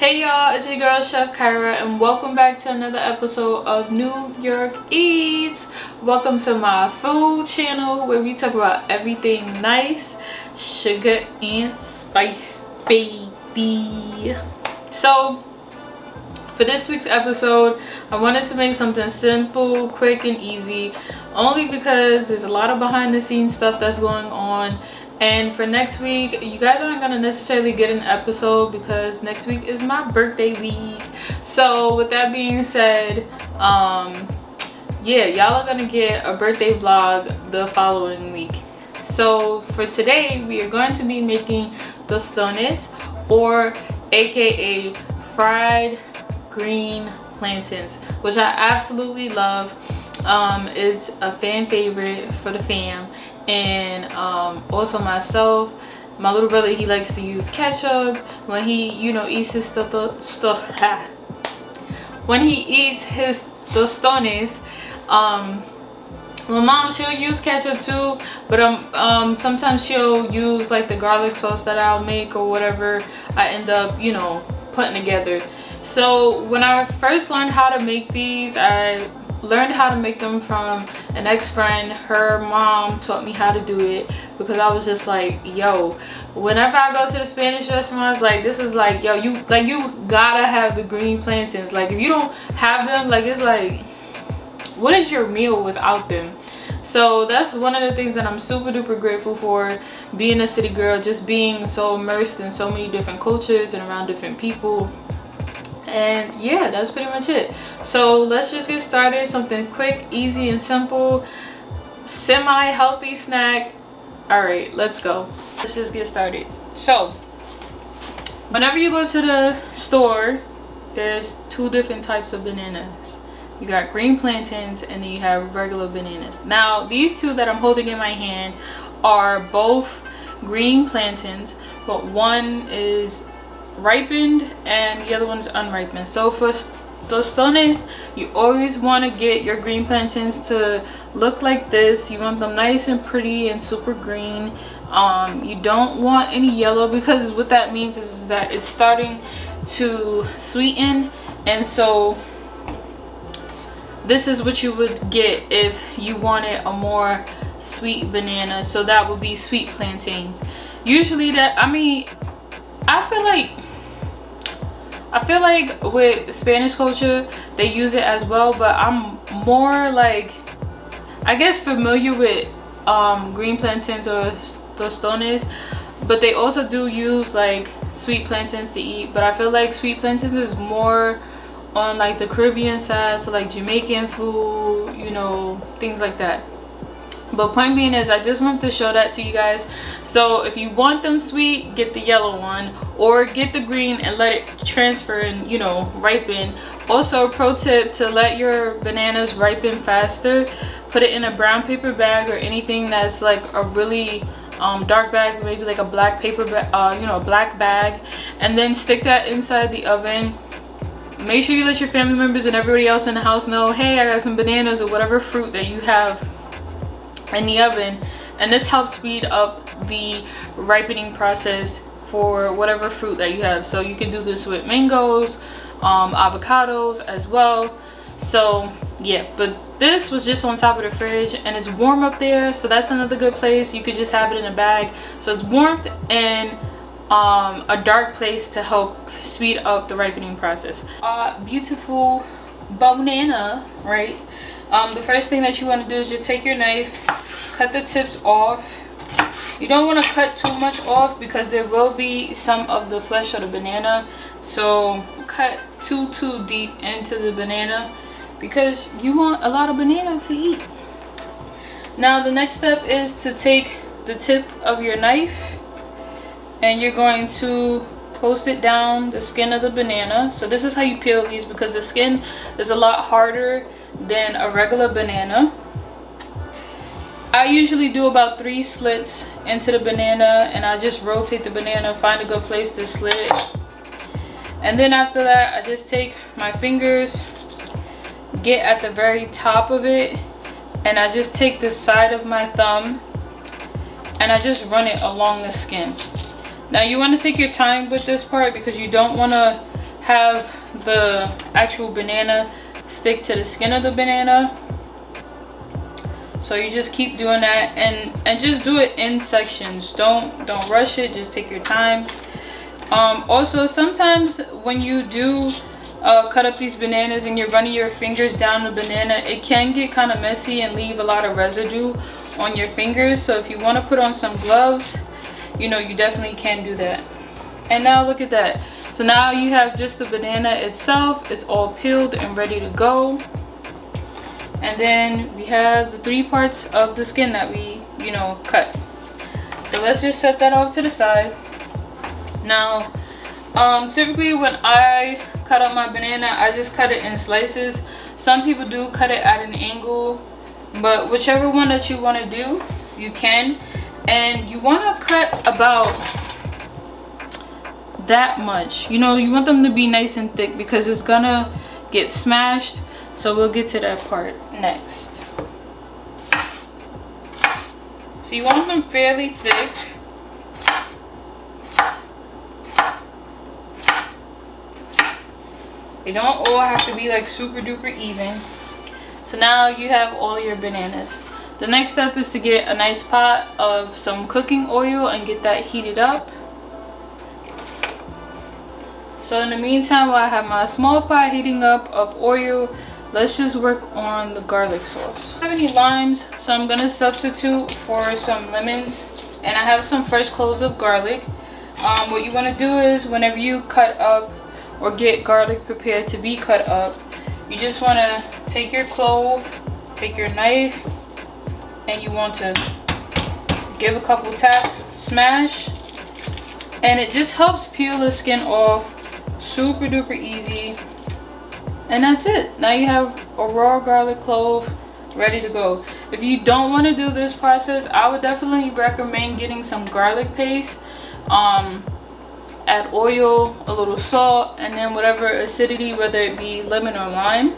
Hey y'all, it's your girl Chef Kyra and welcome back to another episode of New York Eats. Welcome to my food channel where we talk about everything nice, sugar and spice, baby. So for this week's episode, I wanted to make something simple, quick and easy, only because there's a lot of behind the scenes stuff that's going on. And for next week, you guys aren't gonna necessarily get an episode because next week is my birthday week. So with that being said, yeah, y'all are gonna get a birthday vlog the following week. So for today, we are going to be making tostones, or aka fried green plantains, which I absolutely love. It's a fan favorite for the fam. And also myself, my little brother, he likes to use ketchup when he eats his when he eats his tostones. My mom, she'll use ketchup too, but sometimes she'll use like the garlic sauce that I'll make or whatever I end up putting together. So when I first learned how to make these, I learned how to make them from an ex-friend. Her mom taught me how to do it because I was just like, yo, whenever I go to the Spanish restaurants, like, this is like, yo, you gotta have the green plantains. Like, if you don't have them, like, it's like, what is your meal without them? So that's one of the things that I'm super duper grateful for, being a city girl, just being so immersed in so many different cultures and around different people. And yeah, that's pretty much it. So let's just get started. Something quick, easy and simple, semi-healthy snack. All right, let's go. Let's just get started. So whenever you go to the store, there's two different types of bananas. You got green plantains and then you have regular bananas. Now these two that I'm holding in my hand are both green plantains, but one is ripened and the other one is unripened. So for tostones, you always want to get your green plantains to look like this. You want them nice and pretty and super green. You don't want any yellow, because what that means is that it's starting to sweeten, and so this is what you would get if you wanted a more sweet banana. So that would be sweet plantains. Usually I feel like with Spanish culture they use it as well, but I'm more like, I guess, familiar with green plantains or tostones, but they also do use like sweet plantains to eat. But I feel like sweet plantains is more on like the Caribbean side, so like Jamaican food, things like that. But point being is, I just wanted to show that to you guys. So if you want them sweet, get the yellow one, or get the green and let it transfer and ripen. Also, pro tip to let your bananas ripen faster, put it in a brown paper bag or anything that's like a really dark bag, maybe like a black paper bag, black bag, and then stick that inside the oven. Make sure you let your family members and everybody else in the house know, hey, I got some bananas or whatever fruit that you have in the oven, and this helps speed up the ripening process for whatever fruit that you have. So you can do this with mangoes, avocados as well. So yeah, but this was just on top of the fridge and it's warm up there, so that's another good place. You could just have it in a bag, so it's warmth and a dark place to help speed up the ripening process. Beautiful banana, right? The first thing that you want to do is just take your knife, cut the tips off. You don't want to cut too much off because there will be some of the flesh of the banana, so cut too deep into the banana because you want a lot of banana to eat. Now the next step is to take the tip of your knife and you're going to post it down the skin of the banana. So this is how you peel these, because the skin is a lot harder than a regular banana. I usually do about 3 slits into the banana, and I just rotate the banana, find a good place to slit it. And then after that, I just take my fingers, get at the very top of it, and I just take the side of my thumb and I just run it along the skin. Now you want to take your time with this part because you don't want to have the actual banana stick to the skin of the banana. So you just keep doing that, and just do it in sections. Don't rush it, just take your time. Also, sometimes when you do cut up these bananas and you're running your fingers down the banana, it can get kind of messy and leave a lot of residue on your fingers. So if you want to put on some gloves, you know, you definitely can do that. And now look at that. So now you have just the banana itself. It's all peeled and ready to go. And then we have the 3 parts of the skin that we, you know, cut. So let's just set that off to the side. Now, typically when I cut up my banana, I just cut it in slices. Some people do cut it at an angle, but whichever one that you want to do, you can. And you want to cut about that much. You know, you want them to be nice and thick because it's gonna get smashed. So we'll get to that part next. So you want them fairly thick. They don't all have to be like super duper even. So now you have all your bananas. The next step is to get a nice pot of some cooking oil and get that heated up. So in the meantime, while I have my small pot heating up of oil, let's just work on the garlic sauce. I don't have any limes, so I'm gonna substitute for some lemons, and I have some fresh cloves of garlic. What you want to do is whenever you cut up or get garlic prepared to be cut up, you just want to take your clove, take your knife, and you want to give a couple taps, smash, and it just helps peel the skin off super duper easy. And that's it. Now you have a raw garlic clove ready to go. If you don't want to do this process, I would definitely recommend getting some garlic paste. Add oil, a little salt, and then whatever acidity, whether it be lemon or lime.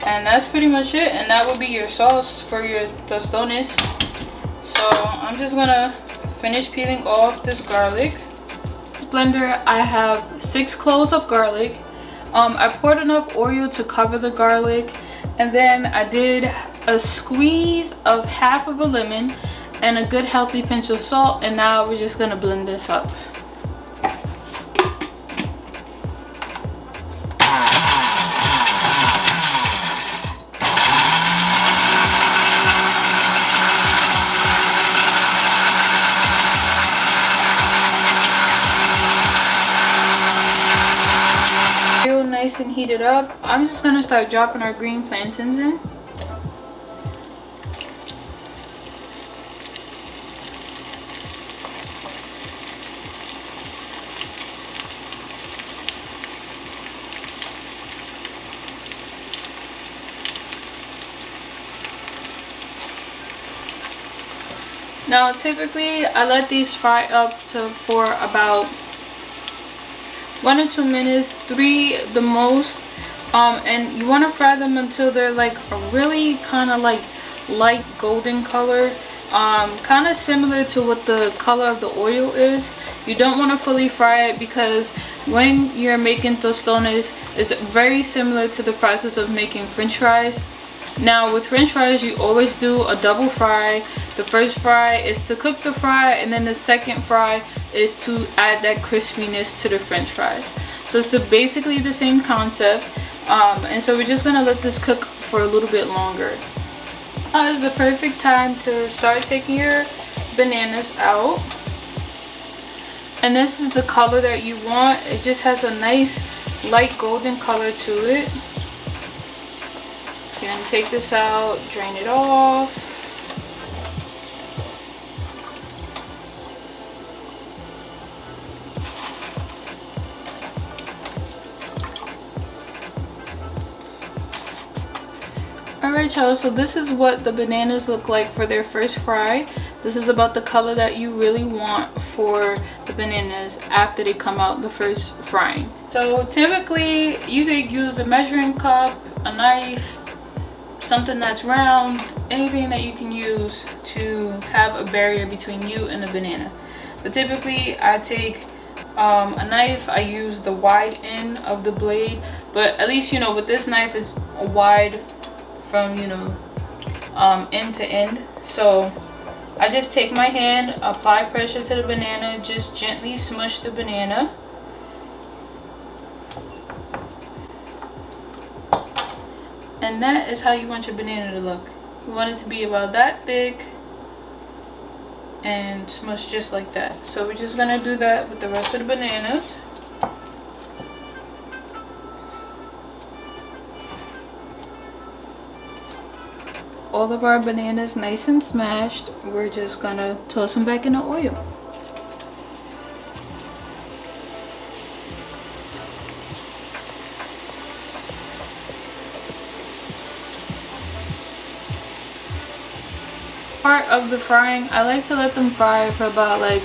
And that's pretty much it. And that would be your sauce for your tostones. So I'm just gonna finish peeling off this garlic. Blender, I have 6 cloves of garlic. I poured enough oil to cover the garlic, and then I did a squeeze of half of a lemon and a good healthy pinch of salt, and now we're just gonna blend this up. Nice and heated up. I'm just gonna start dropping our green plantains in. Now typically I let these fry up for about 1 or 2 minutes, 3 the most, and you want to fry them until they're like a really kind of like light golden color, kind of similar to what the color of the oil is. You don't want to fully fry it because when you're making tostones, it's very similar to the process of making french fries. Now with french fries, you always do a double fry. The first fry is to cook the fry, and then the second fry is to add that crispiness to the french fries. So it's basically the same concept, and so we're just gonna let this cook for a little bit longer. Now is the perfect time to start taking your bananas out, and this is the color that you want. It just has a nice light golden color to it. So you're gonna take this out, drain it off. Alright y'all, so this is what the bananas look like for their first fry. This is about the color that you really want for the bananas after they come out the first frying. So typically you could use a measuring cup, a knife, something that's round, anything that you can use to have a barrier between you and the banana. But typically I take a knife, I use the wide end of the blade, but at least, you know, with this knife is wide from, you know, end to end. So I just take my hand, apply pressure to the banana, just gently smush the banana. And that is how you want your banana to look. You want it to be about that thick and smush just like that. So we're just gonna do that with the rest of the bananas. All of our bananas nice and smashed. We're just gonna toss them back in the oil. Part of the frying, I like to let them fry for about like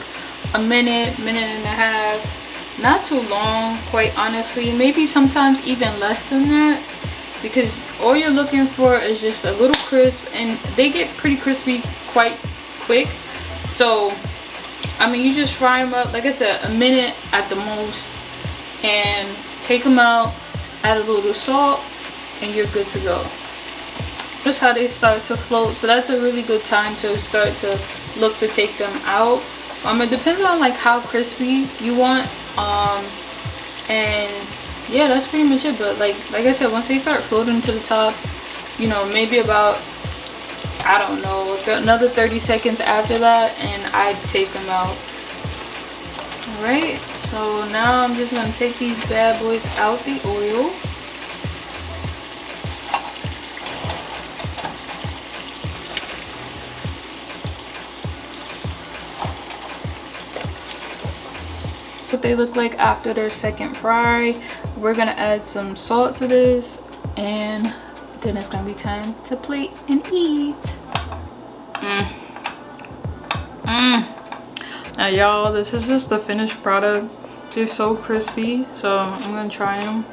a minute, minute and a half. Not too long, quite honestly. Maybe sometimes even less than that, because all you're looking for is just a little crisp, and they get pretty crispy quite quick. So I mean, you just fry them up, like I said, a minute at the most, and take them out, add a little salt, and you're good to go. Just how they start to float, so that's a really good time to start to look to take them out. It depends on like how crispy you want, and yeah, that's pretty much it. But like I said, once they start floating to the top, you know, maybe about, I don't know, another 30 seconds after that, and I take them out. All right, so now I'm just gonna take these bad boys out the oil. What they look like after their second fry. We're gonna add some salt to this, and then it's gonna be time to plate and eat. Now y'all, this is just the finished product. They're so crispy, so I'm gonna try them.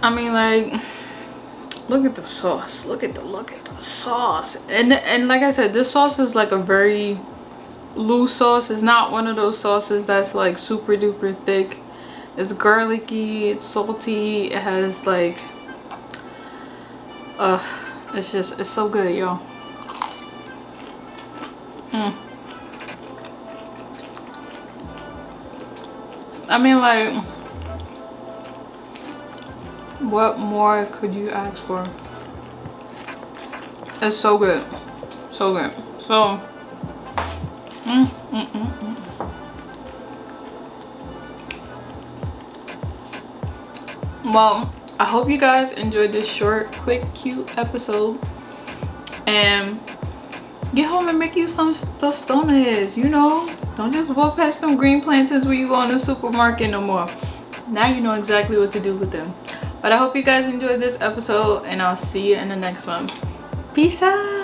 I mean, like, look at the sauce, look at the sauce, and like I said, this sauce is like a very loose sauce. It's not one of those sauces that's like super duper thick. It's garlicky, it's salty, it has like it's so good, y'all. I mean, like, what more could you ask for? It's so good, so good. So well, I hope you guys enjoyed this short, quick, cute episode, and get home and make you some tostones. You know, don't just walk past them green plantains when you go in the supermarket no more. Now you know exactly what to do with them. But I hope you guys enjoyed this episode, and I'll see you in the next one. Peace out.